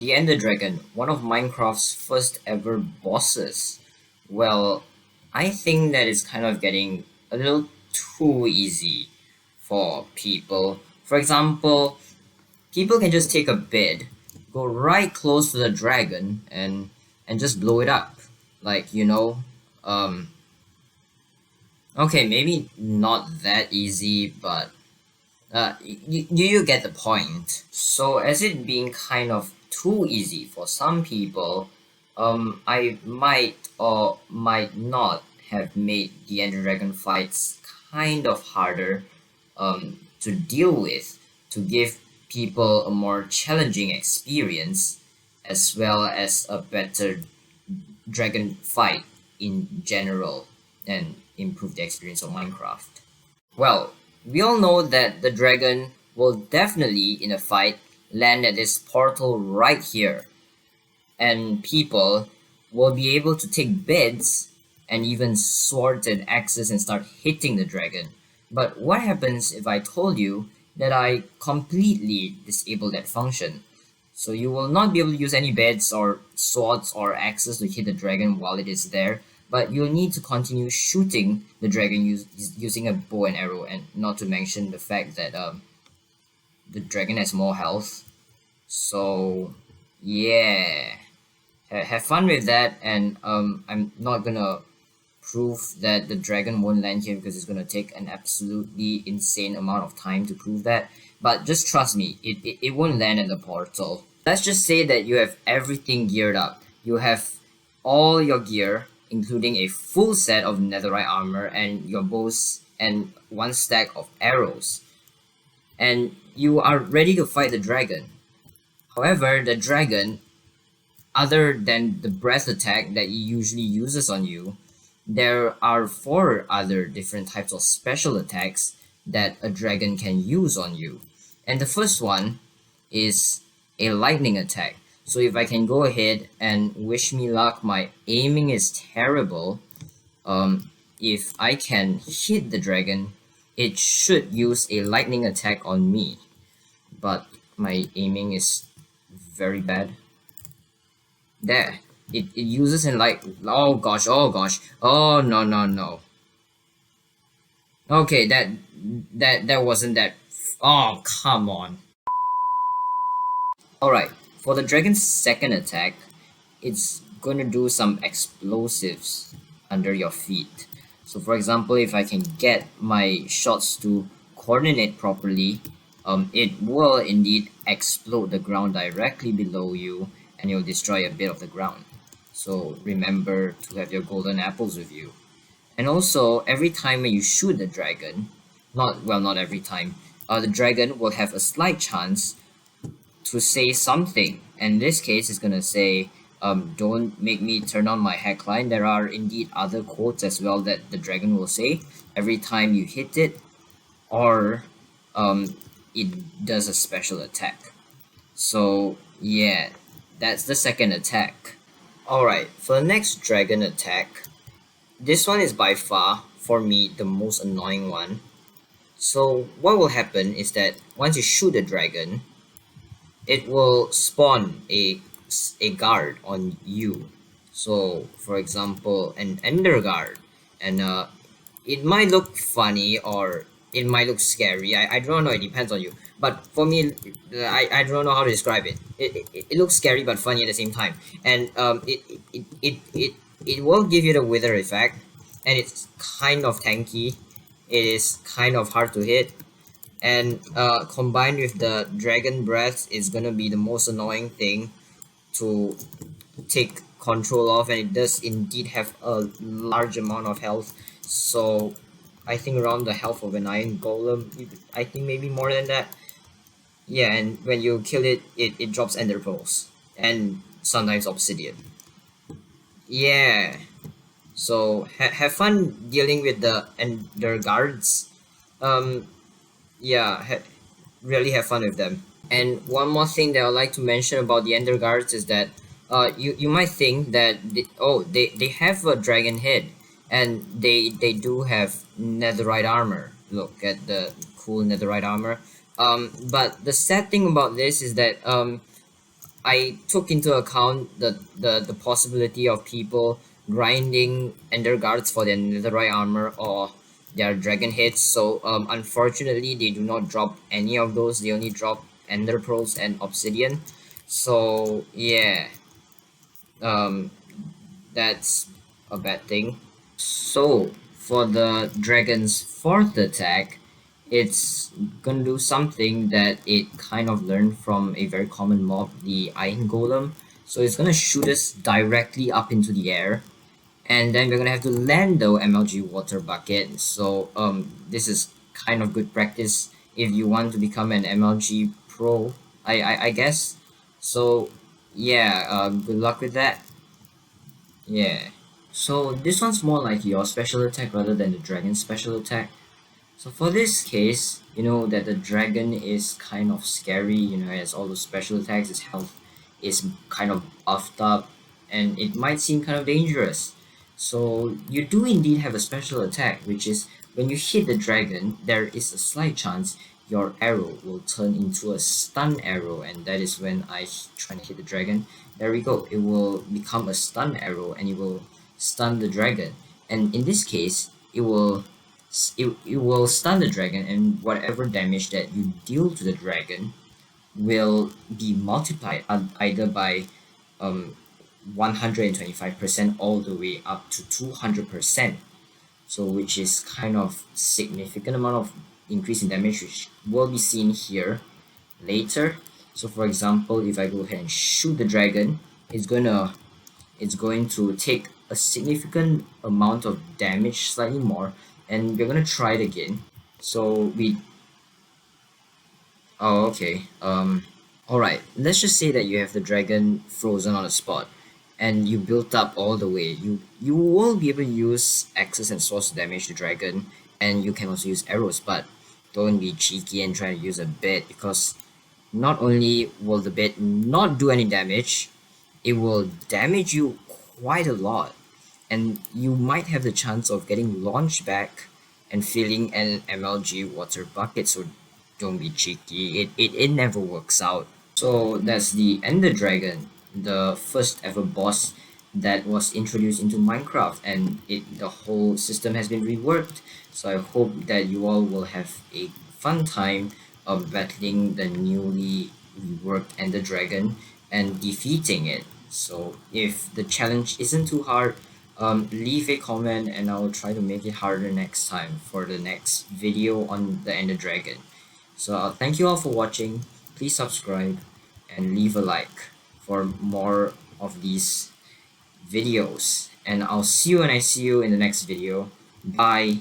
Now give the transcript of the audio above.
The Ender Dragon, one of Minecraft's first ever bosses. Well, I think that it's kind of getting a little too easy for people. For example, people can just take a bed, go right close to the dragon, and just blow it up. Like, um, okay, maybe not that easy, but you get the point. So, as it being kind of too easy for some people, I might or might not have made the Ender Dragon fights kind of harder to deal with, to give people a more challenging experience, as well as a better dragon fight in general, and improve the experience of Minecraft. Well, we all know that the dragon will definitely, in a fight, land at this portal right here, and people will be able to take beds and even swords and axes and start hitting the dragon. But what happens if I told you that I completely disable that function? So you will not be able to use any beds or swords or axes to hit the dragon while it is there, but you'll need to continue shooting the dragon using a bow and arrow, and not to mention the fact that the dragon has more health. So yeah, have fun with that, and I'm not gonna prove that the dragon won't land here because it's gonna take an absolutely insane amount of time to prove that. But just trust me, it won't land at the portal. Let's just say that you have everything geared up. You have all your gear, including a full set of netherite armor and your bows and one stack of arrows, and you are ready to fight the dragon. However, the dragon, other than the breath attack that he usually uses on you, there are four other different types of special attacks that a dragon can use on you. And the first one is a lightning attack. So if I can go ahead and wish me luck, my aiming is terrible. If I can hit the dragon, it should use a lightning attack on me. But my aiming is very bad. There. It uses in like, oh gosh, oh no no no. Okay, that wasn't that. Oh, come on. Alright, for the dragon's second attack, it's gonna do some explosives under your feet. So for example, if I can get my shots to coordinate properly, it will indeed explode the ground directly below you, and you'll destroy a bit of the ground. So remember to have your golden apples with you. And also, every time when you shoot the dragon, not every time, the dragon will have a slight chance to say something. And in this case, it's gonna say, "Don't make me turn on my hackline." There are indeed other quotes as well that the dragon will say every time you hit it, or it does a special attack. So yeah, that's the second attack. Alright, for the next dragon attack, this one is by far, for me, the most annoying one. So what will happen is that once you shoot the dragon, it will spawn a guard on you. So for example, an ender guard, and it might look funny or it might look scary. I don't know, it depends on you. But for me, I don't know how to describe it. It looks scary but funny at the same time. And it will give you the wither effect, and it's kind of tanky. It is kind of hard to hit, and combined with the dragon breath is gonna be the most annoying thing to take control of, and it does indeed have a large amount of health. So I think around the health of an iron golem, I think maybe more than that. Yeah, and when you kill it, it drops ender pearls and sometimes obsidian. Yeah, so have fun dealing with the ender guards. um yeah, really have fun with them. And one more thing that I'd like to mention about the ender guards is that you might think that they have a dragon head, and they do have netherite armor. Look at the cool netherite armor. But the sad thing about this is that I took into account the possibility of people grinding ender guards for their netherite armor or their dragon hits. So unfortunately they do not drop any of those. They only drop ender pearls and obsidian. So yeah, um that's a bad thing. So for the dragon's fourth attack, it's gonna do something that it kind of learned from a very common mob, the Iron Golem. So it's gonna shoot us directly up into the air, and then we're gonna have to land the MLG water bucket. So this is kind of good practice if you want to become an MLG pro. I guess. So yeah, good luck with that. Yeah. So this one's more like your special attack rather than the dragon's special attack. So for this case, you know that the dragon is kind of scary, you know, it has all those special attacks, its health is kind of buffed up, and it might seem kind of dangerous. So you do indeed have a special attack, which is when you hit the dragon, there is a slight chance your arrow will turn into a stun arrow, and that is when I try to hit the dragon. There we go. It will become a stun arrow, and it will stun the dragon. And in this case, it will stun the dragon, and whatever damage that you deal to the dragon will be multiplied either by um 125% all the way up to 200%. So which is kind of significant amount of increase in damage, which will be seen here later. So for example, if I go ahead and shoot the dragon, it's gonna it's going to take a significant amount of damage, slightly more, and we're gonna try it again. So we oh okay. Alright, let's just say that you have the dragon frozen on the spot and you built up all the way. You will be able to use axes and swords to damage the dragon, and you can also use arrows, but don't be cheeky and try to use a bit, because not only will the bit not do any damage, it will damage you quite a lot, and you might have the chance of getting launched back and filling an MLG water bucket. So don't be cheeky. It never works out. So that's the Ender Dragon, the first ever boss that was introduced into Minecraft, and the whole system has been reworked. So I hope that you all will have a fun time of battling the newly reworked Ender Dragon and defeating it. So if the challenge isn't too hard, leave a comment and I'll try to make it harder next time for the next video on the Ender Dragon. So thank you all for watching. Please subscribe and leave a like for more of these videos. And I'll see you when I see you in the next video. Bye.